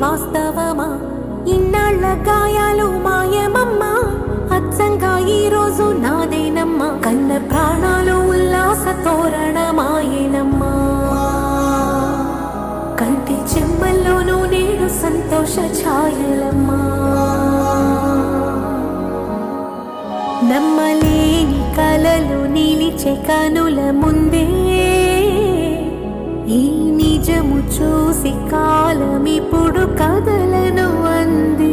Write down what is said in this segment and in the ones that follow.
వాస్తవమా? ఇన్నాళ్ళ గాయాలు మాయమమ్మా, అచ్చంగా ఈ రోజు నాదేనమ్మా. కన్న ప్రాణాలు ఉల్లాస తోరణమాయేనమ్మా. కంటి చెమ్మల్లోనూ నేడు సంతోష ఛాయలమ్మా. నమ్మలేని కలలు నిలిచే కనుల ముందే ఈ నిజము చూసి కాలమిప్పుడు కదలను అంది.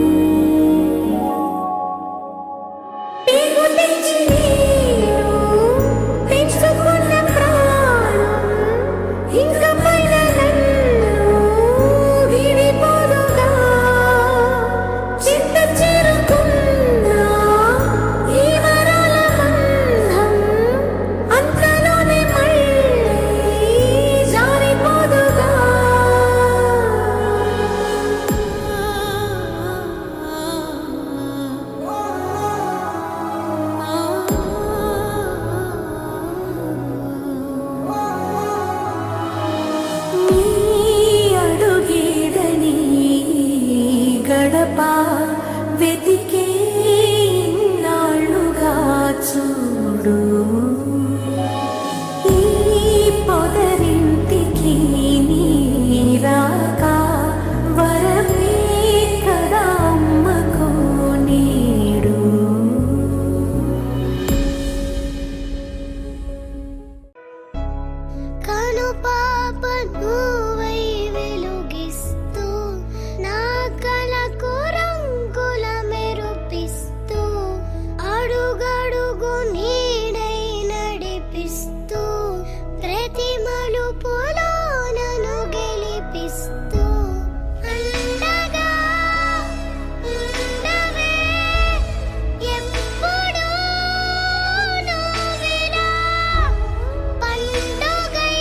వెతికే నాళ్ళుగా చూడు, ఈ పొదరింటికి నీరాక వరమే కదా అమ్మకు నీడు. కను పాప నువ్వై వెలుగిస్తూ నా కలకు రంగుల మెరుపిస్తూ అడుగడుగు నీడై నడిపిస్తూ ప్రతి మలుపులో నన్ను గెలిపిస్తూ అండగా ఉండవే ఎప్పుడూ నువ్విలా పండుగై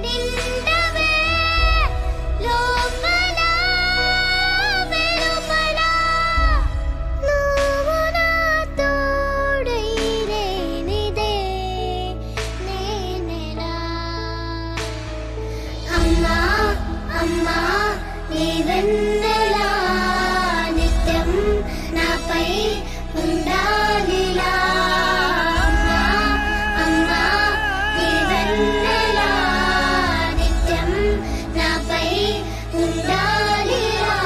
నిండవే లోపల వెలుపల నువ్వు నా తోడై లేనిదే నేనెలా. అమ్మా అమ్మా నీ వెన్నెలా నిత్యం నాపై ఉండాలిలా. అమ్మా అమ్మా నీ వెన్నెలా నిత్యం నాపై ఉండాలిలా.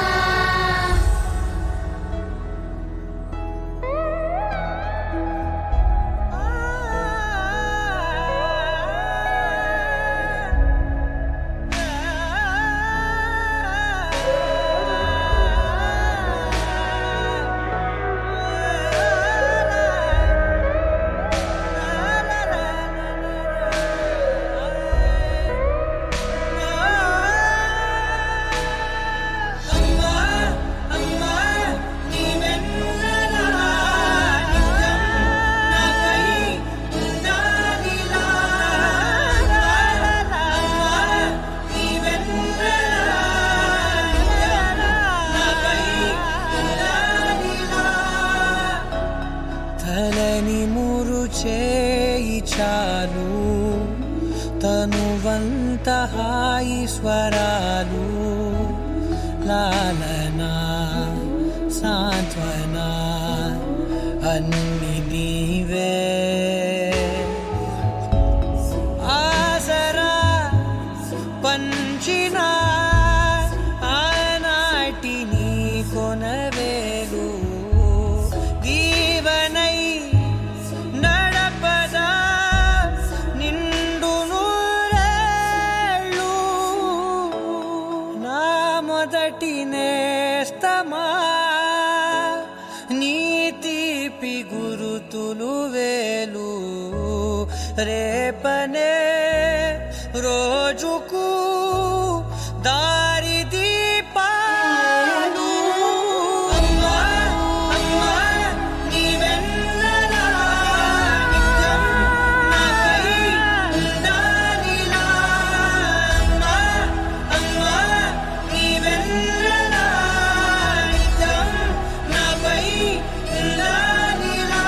తలని మురు చేయి చాలు, తనువంత హాయి స్వరాలు, లాలన సాంత్వన అన్ని నీవే. ఆసరా పంచిన ఆనాటి నీ కొనవేలు దీవనై నడపదా నిండు నూరేళ్ళు. నా మొదటి నేస్తమా నీ తీపి గురుతులు వేలు, రేపనే రోజుకు దారి దీపాలు. అమ్మా అమ్మా నీ వెన్నెలా నిత్యం నాపై ఉండాలిలా. అమ్మా అమ్మా నీ వెన్నెలా నిత్యం నాపై ఉండాలిలా.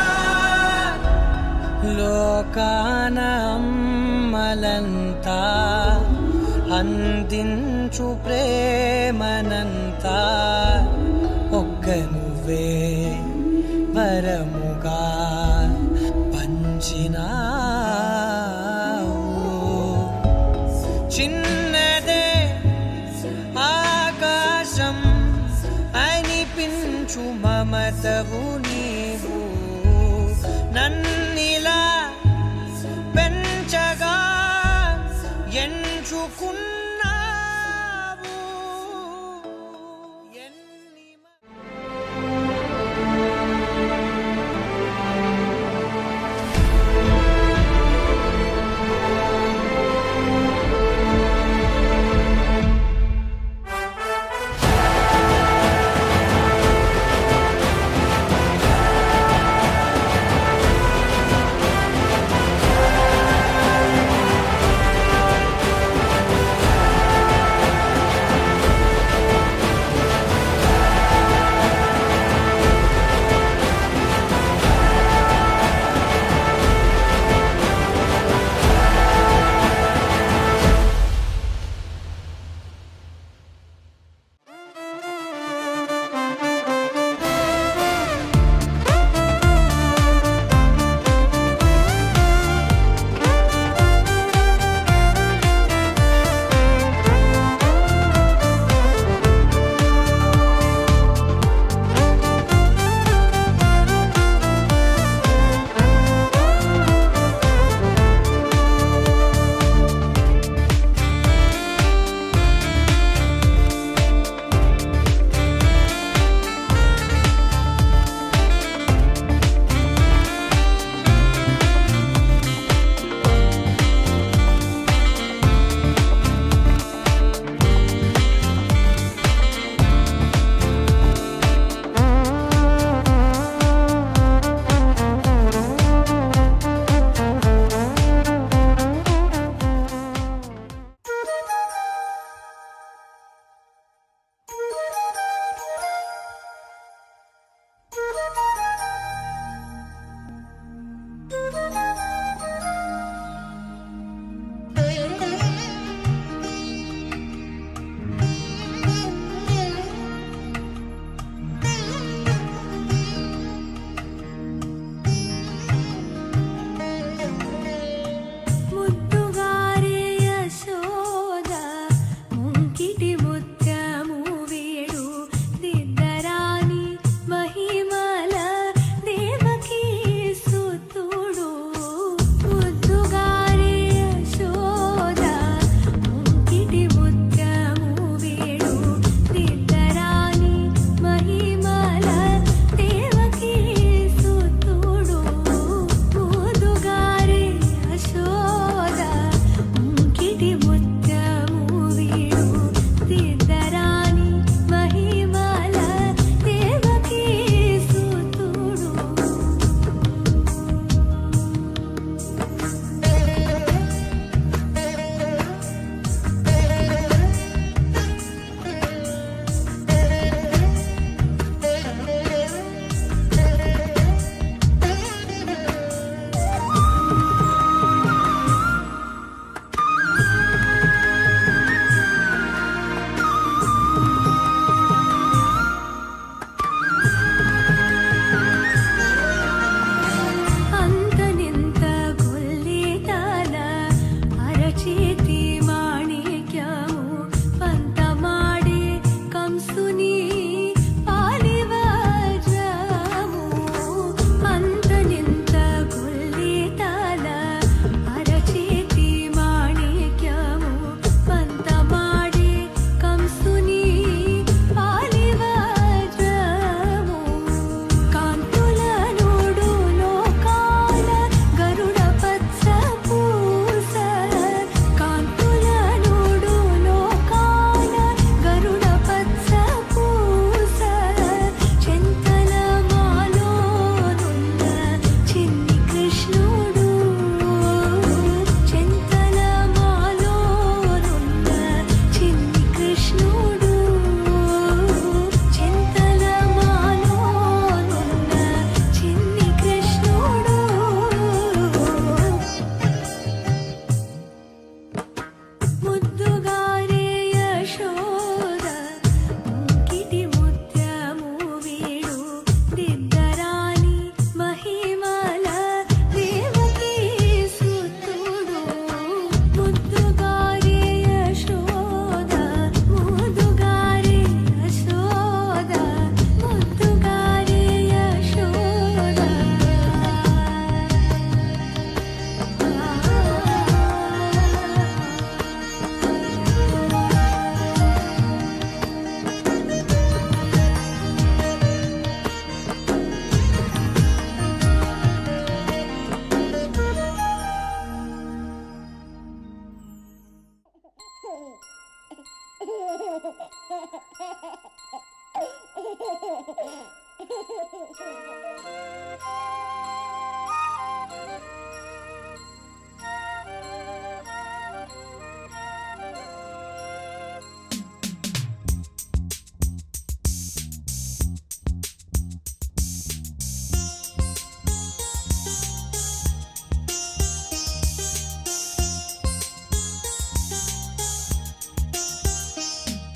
లోకాన అమ్మలంతా అందించు ప్రేమనంతా ఒక్క నువ్వే వరముగా పంచినావు. చిన్నదే ఆకాశం అనిపించు మమతవు నీవు, నన్నిలా పెంచగా ఎంచుకున్నావు.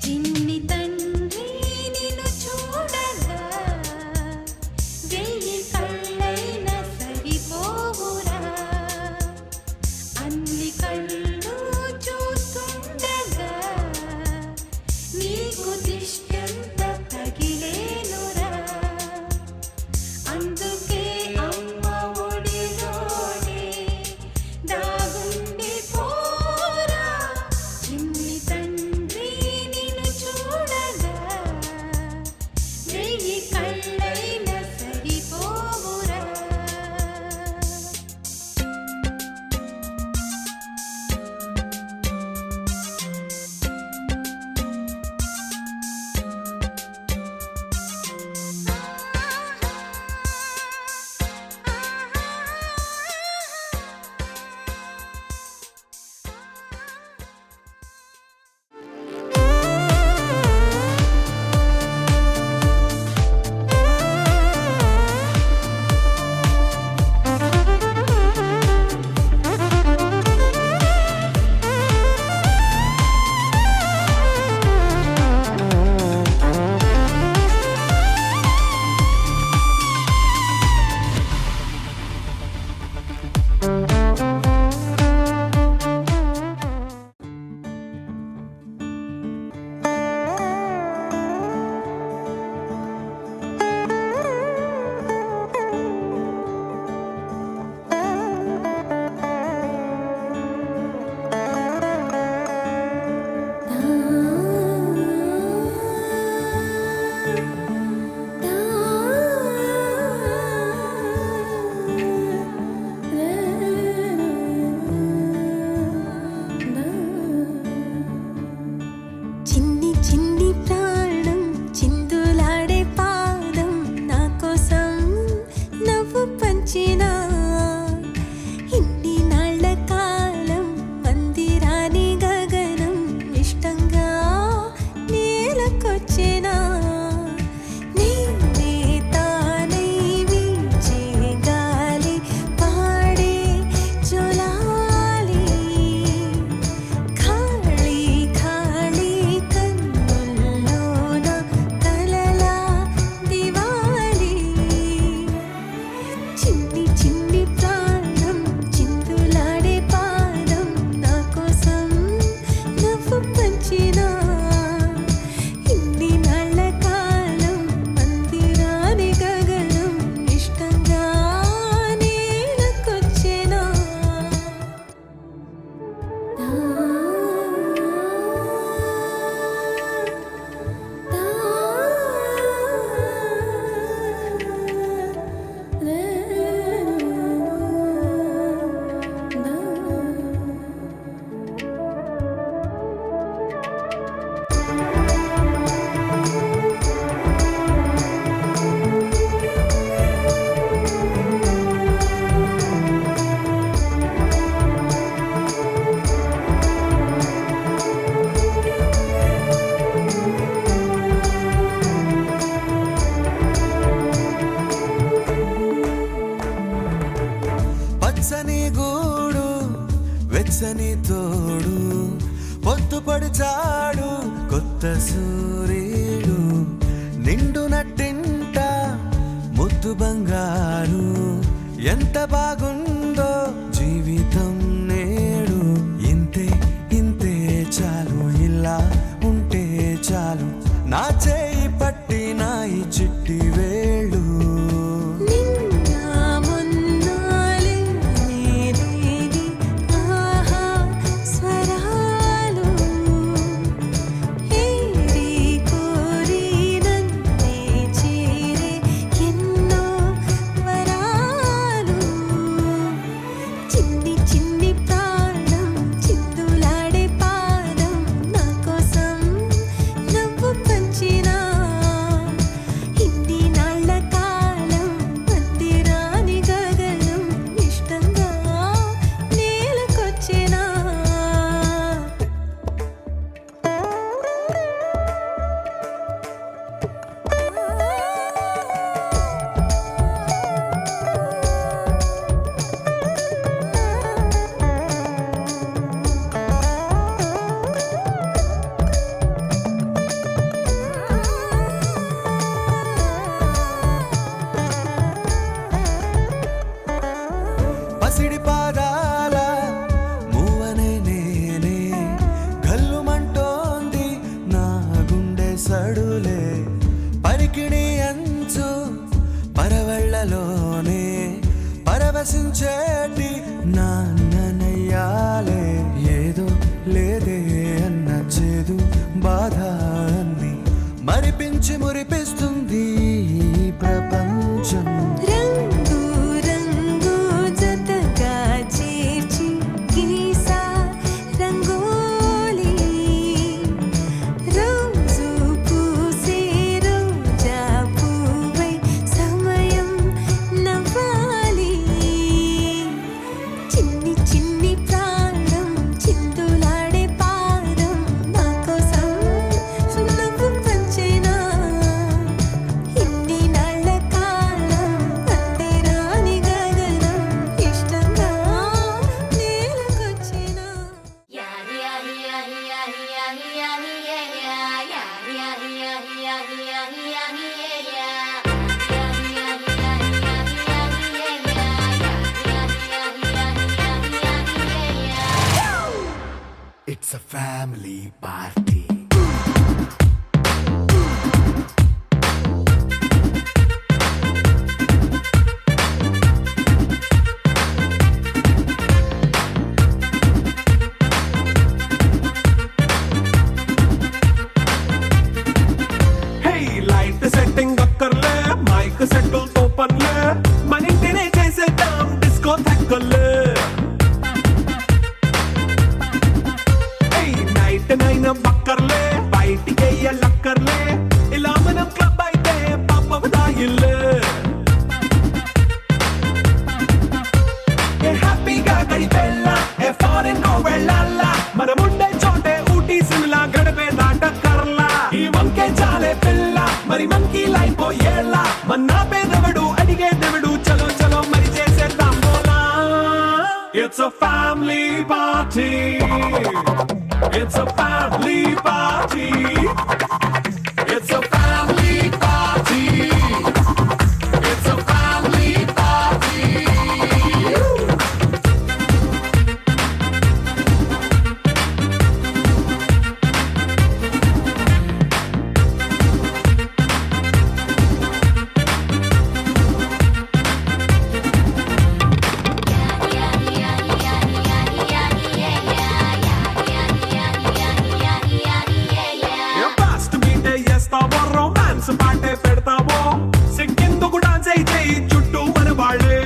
చిన్ని తండ్రి నిన్ను చూడగా వెయ్యి కళ్ళైనా సరిపోవురా అన్ని కళ్ళు చూస్తుండగా నీకు దిష్టంత తగిలేనురా అందుకే అమ్మ ఒడిలోనే దాగుండి పోరా చిన్ని తండ్రి నిన్ను చూడగా వెయ్యి కళ్ళైనా సరిపోవురా చిన్ని చిన్ని ప్రాణం చిందులాడే పాదం నా కోసం నవ్వు పంచినా ఇన్ని నాళ్ళ కాలం మందిరాని గగనం ఇష్టంగా నేలకొచ్చేనా నేనే తానై వీచే గాలి పాడే జొలాలి ఖాళీ ఖాళీ కన్నుల్లోన కలలా దివాలి చిన్ని చిన్ని ప్రాణం చిందులాడే పాదం నా కోసం నవ్వు పంచినా ఇన్ని నాళ్ళ కాలం మందిరాని గగనం ఇష్టంగా నేలకొచ్చేనా పచ్చని గూడు వెచ్చని తోడు పొద్దుపడి చాడు కొత్త సూర్యుడు నిండు నట్టింట ముద్దు బంగారు ఎంత బాగుందో జీవితం నేడు ఇంతే ఇంతే చాలు ఇలా ఉంటే చాలు నా చేయి పట్టి నా ఈ చిట్టి వేళ్ళు నిన్న మొన్నాలే నేనేది ఆహా స్వరాలు ఏరి కోరి నన్నే చేరే ఎన్నో వరాలు చిన్ని చిన్ని ప్రాణం చిందులాడే పాదం నా కోసం నవ్వు పంచినా పరికిణి అంచు పరవళ్ళలోనే పరవశించేటి నాన్ననయ్యాలే ఏదో లేదే అన్న చేదు బాధ అన్ని మరిపించి మురిపిస్తుంది ఈ ప్రపంచం రంగు రంగు జతగా చేర్చి గీసా రంగోలి రోజు పూసే రోజా పువ్వై సమయం నవ్వాలి చిన్ని చిన్ని ప్రాణం చిందులాడే పాదం నా కోసం నవ్వు పంచేనా ఇన్ని నాళ్ళ కాలం అంతేరాని గగనం ఇష్టంగా నేలకొచ్చేనా It's a family party. Hey, light setting అక్కర్లే మైక్ సెట్టులతో పనులే మన ఇంటినే చేసేద్దాం డిస్కో థెక్కలే నైట్ నైన్ బక్కర్లే బయటికి వెయ్యలక్కర్లే ఇలా మనం క్లబ్ అయితే పాపదాయిల్లే హ్యాపీగా గడిపెళ్ళ ఏ ఫారెన్ కో వెళ్ళాల మనం ఉండే చోటే ఊటీ సిమ్లా గడిపే దాటక్కర్లా ఈ వంకే చాలే పిల్ల మరి మంకీ లైఫ్ ఏళ్ళ మన్నా పేదవడు అడిగే దేవుడు చలో చలో మరి చేసేద్దాం బోలా it's a family party. It's a family party. It's a family party. It's a family party. Fast మీటే చేస్తావో రొమాన్స్ పాటే పెడతావో సిగ్గెందుకు డాన్స్ అయితే చుట్టూ మన వాళ్ళే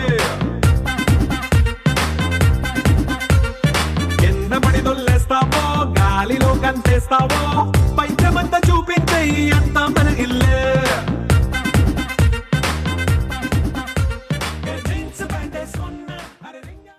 కింద పడి దొల్లేస్తావో గాలిలో కంటేస్తావో పైచమంతా చూపించే అంతా మన ఇల్లే జీన్స్ ప్యాంట్ వేసుకున్న అరే రింగా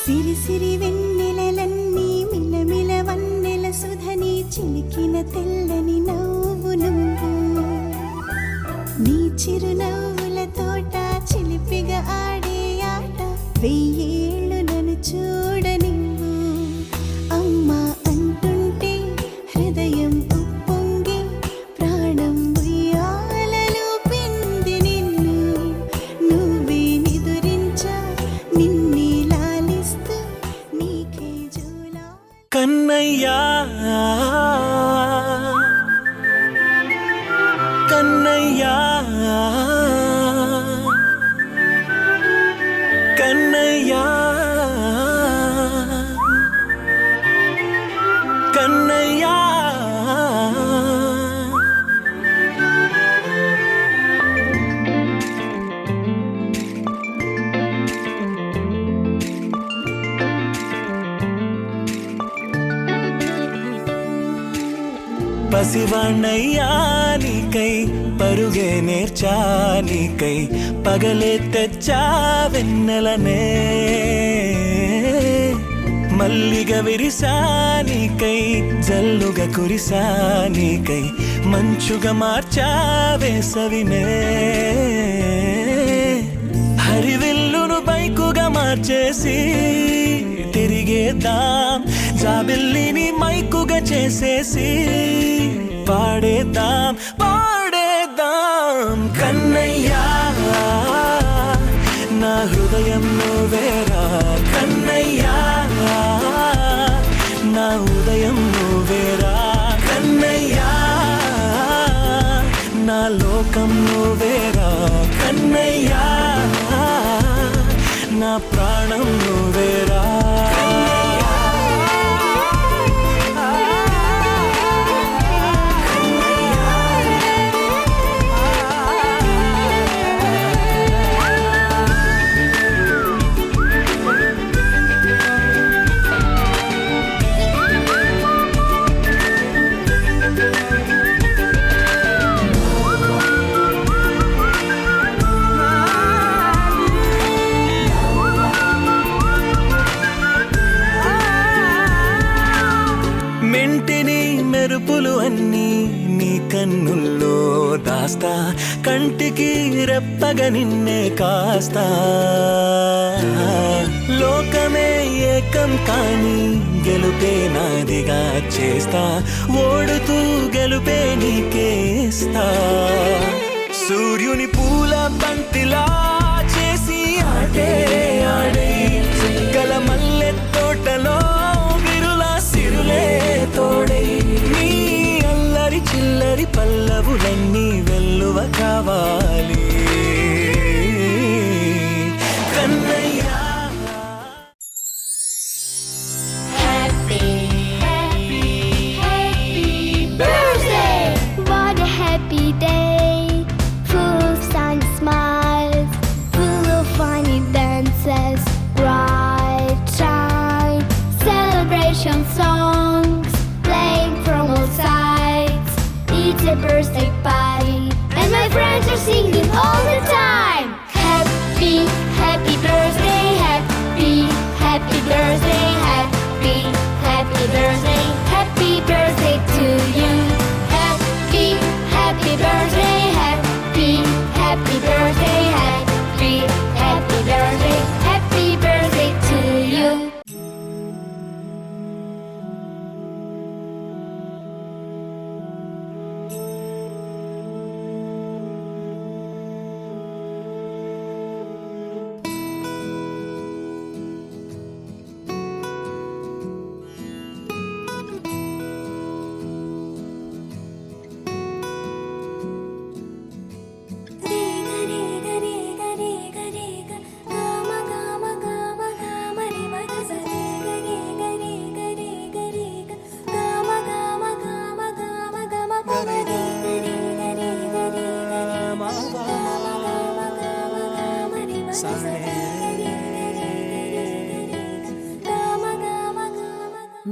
సిరి సిరి వెన్నెలలన్నీ మిలమిల వన్నెల సుధని చిలికిన తెల్లని నవ్వు నువ్వు నీ చిరునవ్వుల తోట చిలిపిగా ఆడే ఆట వెయ్యేళ్ళు నన్ను చూడనివ్వు అమ్మా అంటుంటే హృదయం ఉప్పొంగి ప్రాణం ఉయ్యాలలో పిండి నిన్ను నువ్వే నిదురించా నిన్నే లాలిస్తూ నీకే జూలా కన్నయ్యా కన్నయ్యా కన్నయ్యా కన్నయ్యా పసివాణ్ణయ్యా నీకై పరుగే నేర్చా నీకై పగలే తెచ్చా వెన్నెలనే మల్లిగ విరిసా నీకై జల్లుగా కురిసా నీకై మంచుగా మార్చా వేసవినే హరివిల్లును బైకుగా మార్చేసి తిరిగేద్దాం జాబిల్లిని మైకుగా చేసేసి పాడేద్దాం పాడేద్దాం కన్నయ్యా నా హృదయం నువ్వేరా కన్నయ్యా నా ఉదయం నువ్వేరా కన్నయ్యా నా లోకం నువ్వేరా కన్నయ్యా నా ప్రాణం నువ్వేరా మెంటిని మెరుపులు అన్నీ నీ కన్నుల్లో దాస్తా కంటికి రెప్పగా నిన్నే కాస్తా లోకమే ఏకం కాని గెలుపే నాదిగా చేస్తా ఓడుతూ గెలుపే నీకేస్తా సూర్యుని పూల బంతిలా చేసి ఆడే ఆడే చుక్కల మల్లె తోటలో సిరులే తోడై నీ అల్లరి చిల్లరి పల్లవులన్నీ వెల్లువ కావాలి కన్నయ్యా Happy birthday! What a happy day, full of sunny smiles, full of funny dances, bright shine, celebration songs playing from all sides. It's a birthday party, and my friends are singing all the time. Happy, happy birthday, happy, happy birthday, happy, happy birthday, happy birthday to you. Happy, happy birthday, happy, happy birthday, happy, happy birthday, happy birthday to you.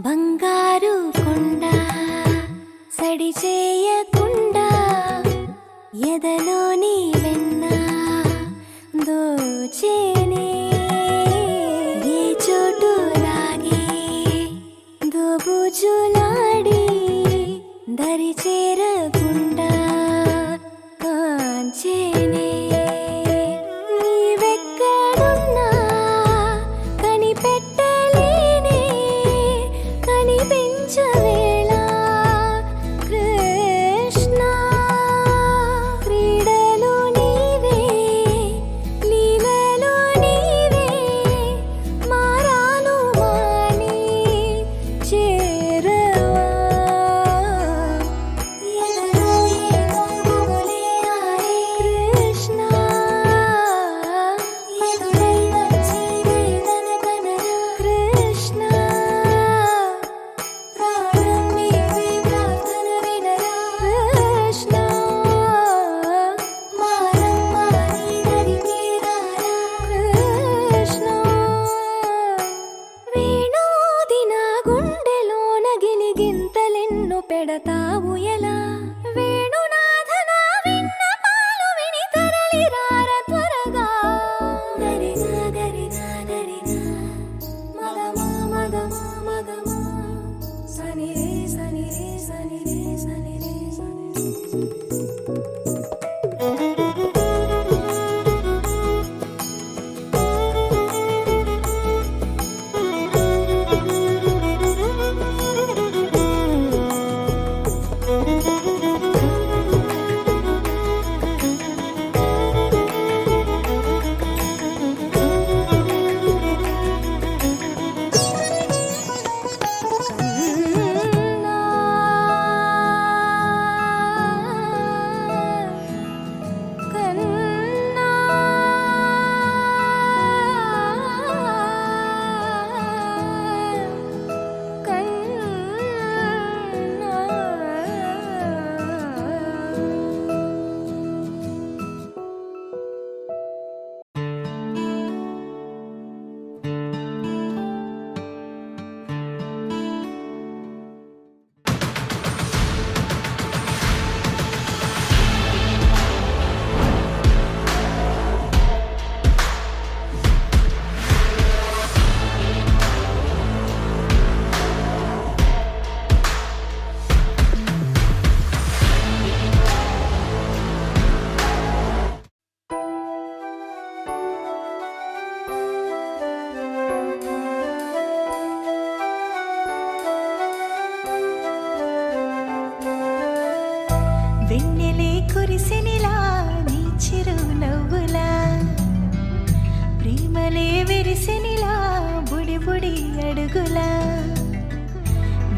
బంగారు కొండ సడి చేయకుండా ఎదలోని వెన్న దోచేనే ఏ చోటు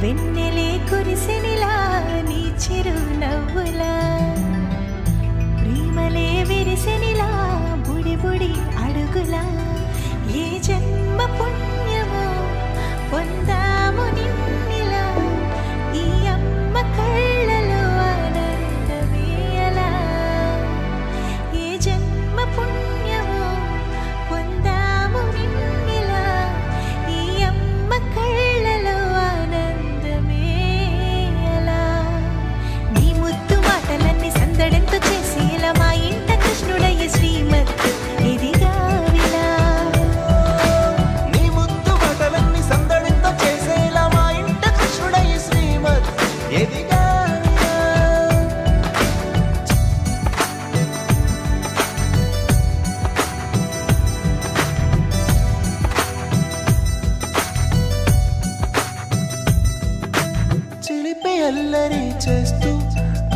వెన్నెలే కురిసెనిలా నీ చిరునవ్వులా ప్రేమలే విరిసెనిలా బుడి బుడి అడుగులా ఏ జన్మ పుణ్యమో పొందాము నిన్నిలా ఈ అమ్మ కళ్ళలో ఆనందమే అలా ఏ జన్మ పుణ్యమో పొందాము నిన్నిలా ఈ అమ్మ కళ్ళలో ఆనందమే అలా నీ ముద్దు మాటలన్నీ సందడంతో చేసి ఇలా మా ఇంట కృష్ణుడయ్య శ్రీమత్ ఇదిగా విలా నీ ముద్దు మాటలన్నీ సందడితో చేసేలా మా ఇంట కృష్ణుడయ్య శ్రీమత్ ఎదిగా చిలిపి అల్లరి చేస్తూ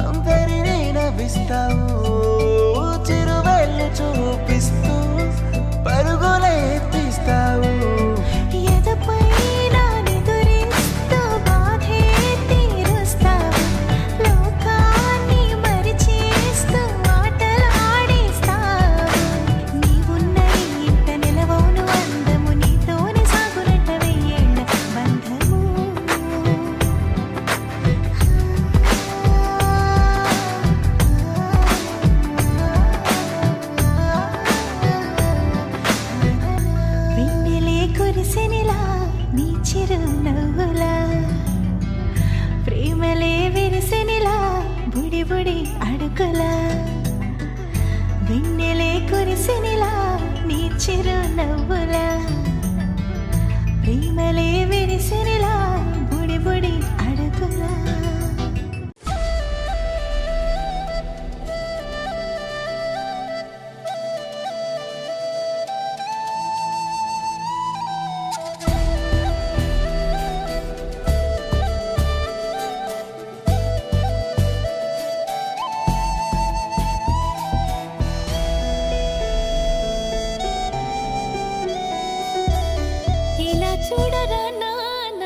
అందరినీ నవ్విస్తావు చిరువేళ్ళు చూపిస్తూ పరుగులే తీస్తావు ఎదపై నా నిదురిస్తూ బాధే తీరుస్తావు లోకాన్ని మరిచేస్తూ ఆటలాడిస్తావు నీవున్న ఈ ఇంట నిలవవును అందము నీతోనే సాగునట్ట వెయ్యేళ్ళ బంధము వెన్నెలే కురిసెనిలా నీ చిరునవ్వులా ప్రేమలే విరిసెనిలా బుడి బుడి అడుగులా వెన్నెలే కురిసెనిలా నీ చిరునవ్వులా ప్రేమలే విరిసెనిలా బుడి బుడి అడుగులా ఇలా చూడరా నాన్న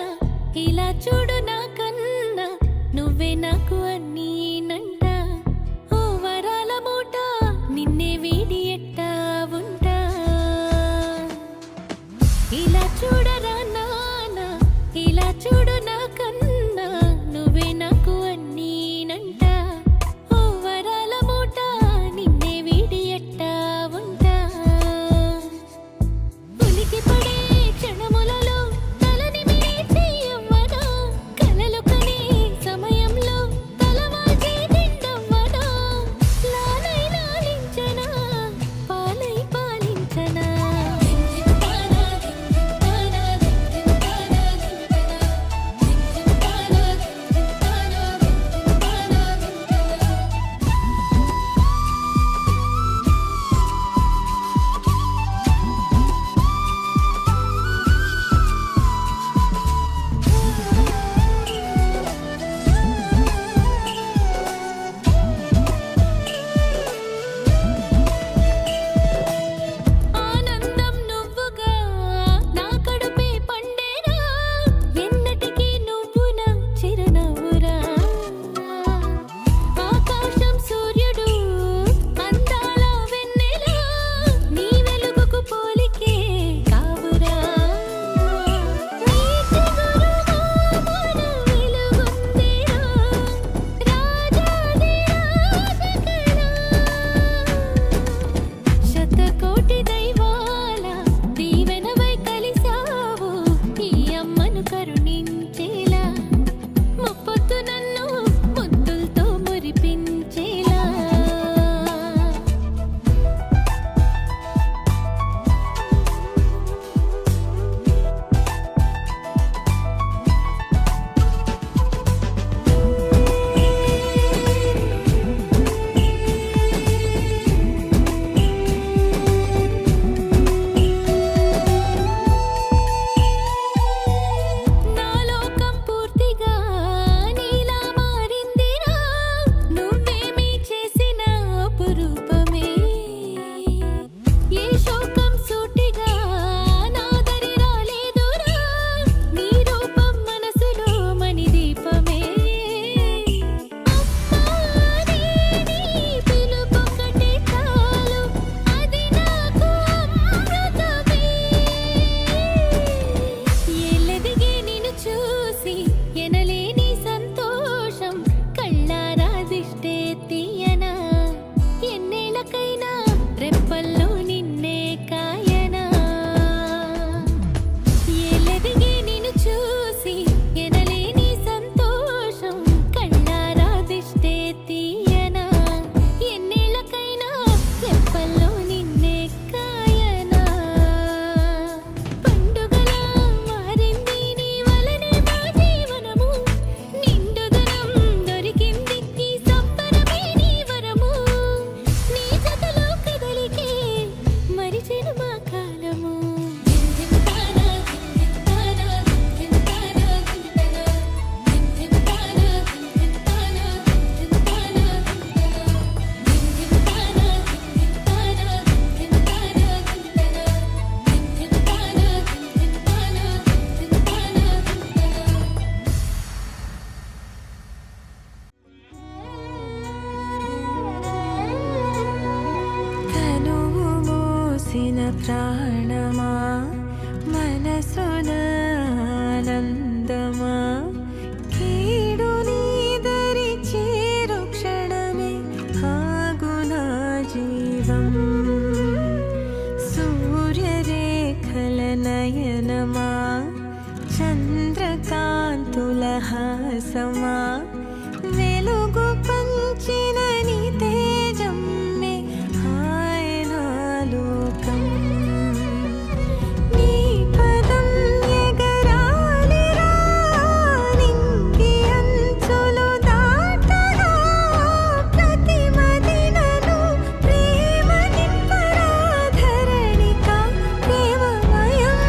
ప్రాణమా మనసున ఆనందమా కీడు నీదరి చేరు క్షణమే ఆగునా జీవం సూర్యరేఖల నయనమా చంద్రకాంతుల హాసమా వెలుగు పంచిన నీ తేజమ్మే హాయనా లోకం నీ పదం ఎగరాలిరా నింగి అంచులు దాటగా ప్రతి మదినను ప్రేమ నింపరా ధరణిక ప్రేమమయం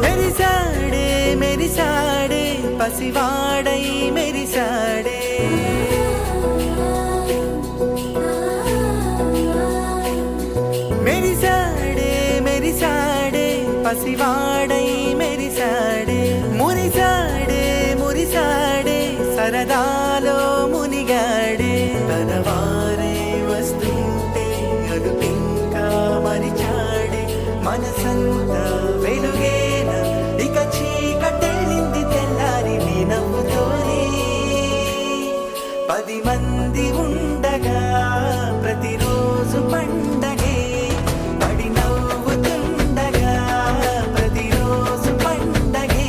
మెరిసాడే మెరిసాడే పసివాడై మెరిసాడే మెరిసాడే మెరిసాడే పసివాడై మెరిసాడే మురిసాడే మురిసాడే సరదాలో మునిగాడే తనవారే వస్తుంటే అదుపింకా మరిచాడే మనసంతా వెలుగేన ఇక చీకటెళ్ళింది తెల్లారి నీ నవ్వుతోనే 10 మంది ఉండగా ప్రతిరోజు పండగే పడి నవ్వుతుండగా ప్రతిరోజు పండగే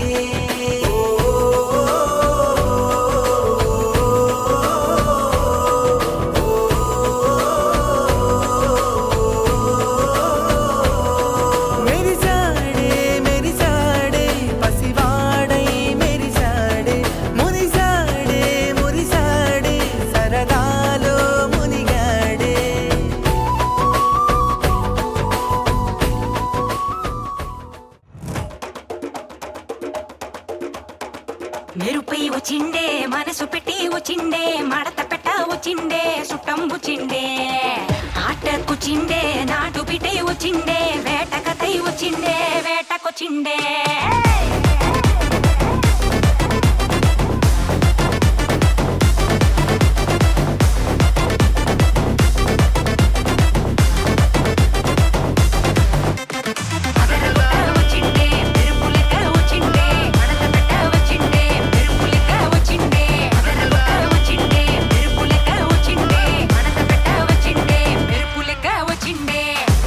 మెరిసాడే మెరిసాడే పసివాడై మెరిసాడే మురిసాడే మురిసాడే సరదాలో మునిగాడే మెరుపై వచ్చిండే మనసు పెట్టి వచ్చిండే మడత పెట్ట వచ్చిండే సుట్టం వచ్చిండే ఆటకొచ్చిండే నాటు బిడ్డ వచ్చిండే వేటకతై వచ్చిండే వేటకొచ్చిండే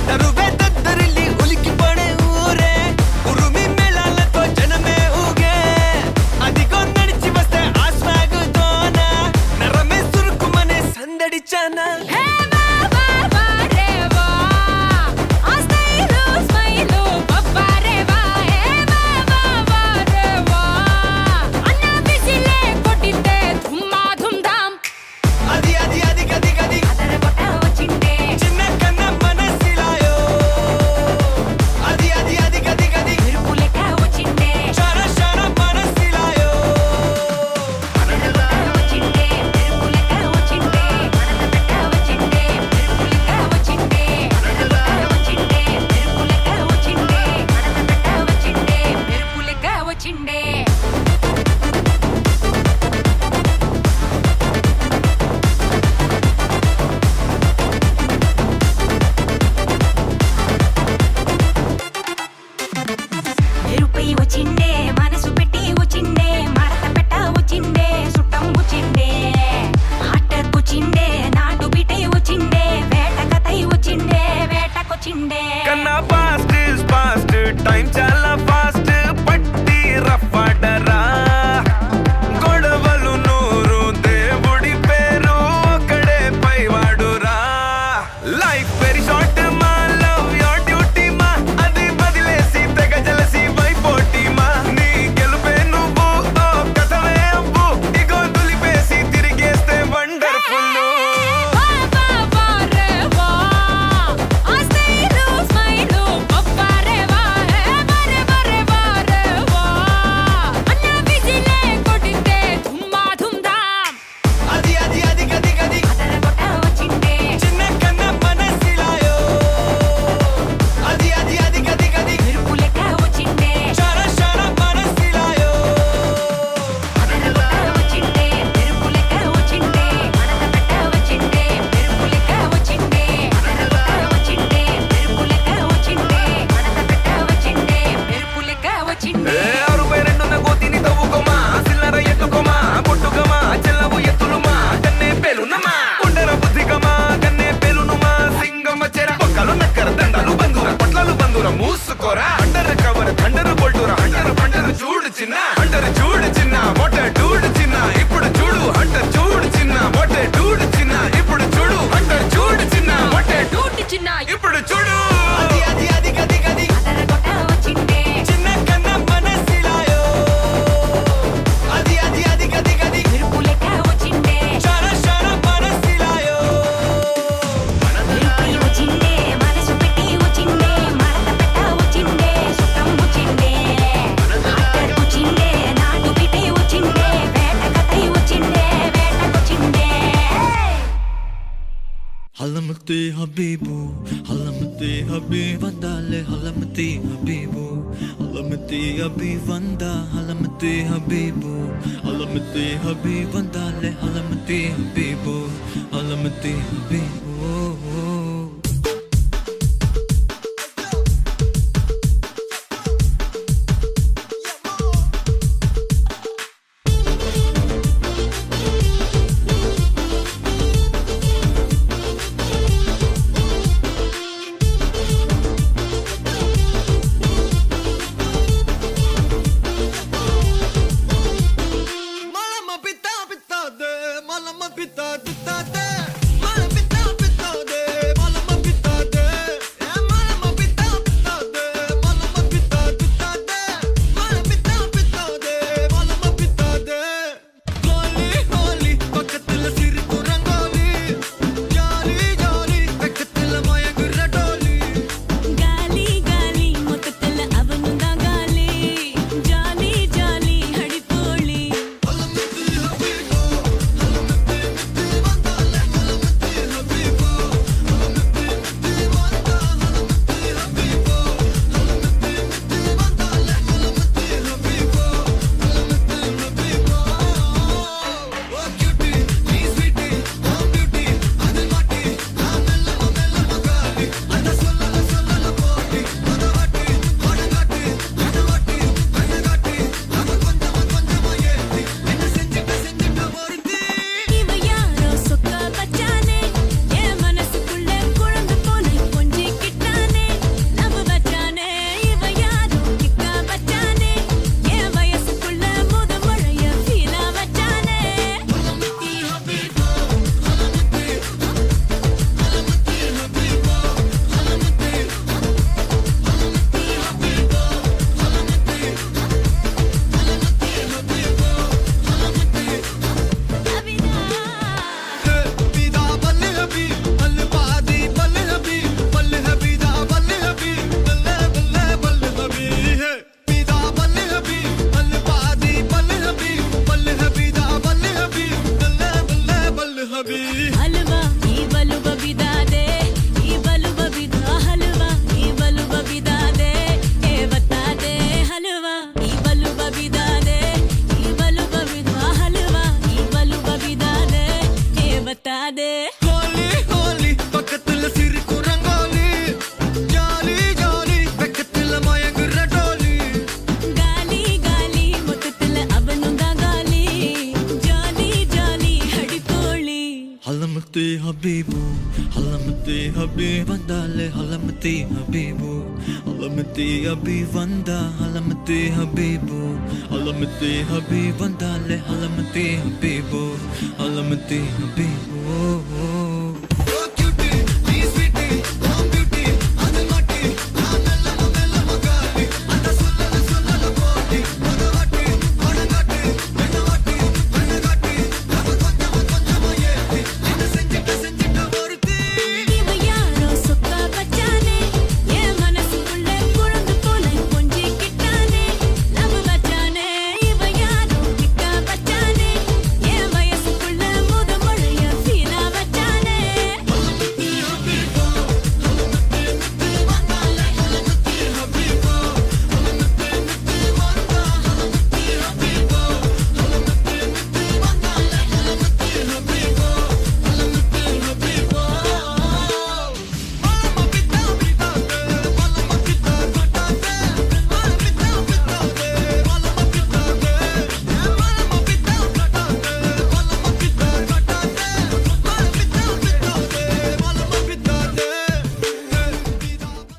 తరువే దద్దరిల్లి ఉలికిపడే ఊరే ఉరుమి మేళాలతో జనమే ఊగే అదిగో నడిచి వస్తే ఆ స్వాగుతోన నరమే సురుకుమనే సందడిచానా అది అది అది గది గది చిన్న కన్న మనసిలాయో అది అది అది గది గది శర శర మనసిలాయో వచ్చిండే మెరుపై వచ్చిండే మనసు పెట్టి వచ్చిండే మడత పెట్ట వచ్చిండే సుట్టం వచ్చిండే ఆటకొచ్చిండే నాటు బిడ్డ వచ్చిండే వేటకతై వచ్చిండే వేటకొచ్చిండే కన్నా పాస్ట్ టైం చాలా ஒரு தண்டரு போல்ட்டுరా ஹண்டர் పంటరు చూడు చిన్న హంటర్ చూడు చిన్న మోటే డూడు చిన్న ఇప్పుడు చూడు హంటర్ చూడు చిన్న మోటే డూడు చిన్న ఇప్పుడు చూడు హంటర్ చూడు చిన్న మోటే డూడు చిన్న ఇప్పుడు చూడు అది అది అది గది గది అదరగొట్ట వచ్చిండే చిన్న కన్న మనసిలాయో అది అది అది గది గది మెరుపు లెక్క వచ్చిండే షర షర మనసిలాయో మెరుపై వచ్చిండే మనసు పెట్టి వచ్చిండే మడత పెట్ట వచ్చిండే సుఖం వచ్చిండే హాటర్ వచ్చిండే నాటు బిటే వచ్చిండే వేట కథై వచ్చిండే వేటకొచ్చిండే హలమతి Habib హలమతి Habib వందాలే హలమతి Habib హలమతి Habib వందా హలమతి Habib హలమతి Habib వందాలే హలమతి Habib హలమతి Habib Malama pita pita de, malama pita pita de, malama pita pita de, malama pita de, malama pita pita de, malama pita pita de, malama pita pita de, malama pita de. Holi holi, பக்கத்துல சிரிப்பு rangoli, jolly jolly, பக்கத்துல மயங்குற டோலி. గాలి గాలి మొత్తల అవనుందా గాలి జాలి జాలి హడిపోళి హలమతి హబీబో, హలమతి మిత్తి వందాలే, హలమతి హబీబో, హలమతి మిత్తి వందా, హలమతి హబీబో, హలమతి మిత్తి వందాలే, హలమతి హబీబో, హలమతి హబీబో. ఓ క్యూటీ, నీ స్వీటీ, ఓ బ్యూటీ, అది మాటి, నా మెల్లమ మెల్లమ గాలి, అద సొల్లల సొల్లల పోటీ, అదవటి, అడగటి, అదవటి, అడగటి, అద కొంచెమ కొంచెమ ఏటి, నిన్ను సెంజిట సెంజిట ఒరితి. இவ யாரோ சொக்க வச்சானே என் மனசுக்குள்ள குழந்தை போல கொஞ்சிக்கிட்டானே நம்ப வச்சானே இவ யாரோ கிக்க வச்சானே என் வயசுக்குள்ள முத மழைய ஃபீலா வச்சானே ஹலமதி ஹபீபோ, ஹலமதி, ஹலமதி ஹபீபோ, ஹலமதி, ஹலமதி ஹபீபோ, ஹலமதி, ஹலமதி ஹபீபோ, ஹலமதி. அபிதா பிதா பல்ல ஹபீ, பல்ல பாதி பல்ல ஹபீ, பல்ல ஹபீதா பல்ல ஹபீ, பல்ல பல்ல பல்ல ஹபீ. பிதா பல்ல ஹபீ, பல்ல பாதி பல்ல ஹபீ, பல்ல ஹபீதா பல்ல ஹபீ, பல்ல பல்ல பல்ல ஹபீ. హల్వా ఈ బలుబ బిదాదే ఈ బలుబ బిదా హల్వా ఈ బలుబ బిదాదే ఏ బతాదే హల్వా ఈ బలుబ బిదాదే ఈ బలుబ బిదా హల్వా ఈ బలుబ బిదాదే ఏ బతాదే ஹோலி ஹோலி, பக்கத்துல சிரிப்பு ரங்கோலி, ஜாலி ஜாலி, பக்கத்துல மயங்குற டோலி. గాలి గాలి మొత్తల అవనుందా గాలి జాలి జాలి హడిపోళి హలమతి హబీబు హలమతి హబీబ్ వందాలే హలమతి హబీబు హలమతి హబీబ్ వందా హలమతి హబీబు హలమతి హబీబ్ వందాలే హలమతి హబీబు హలమతి హబీబు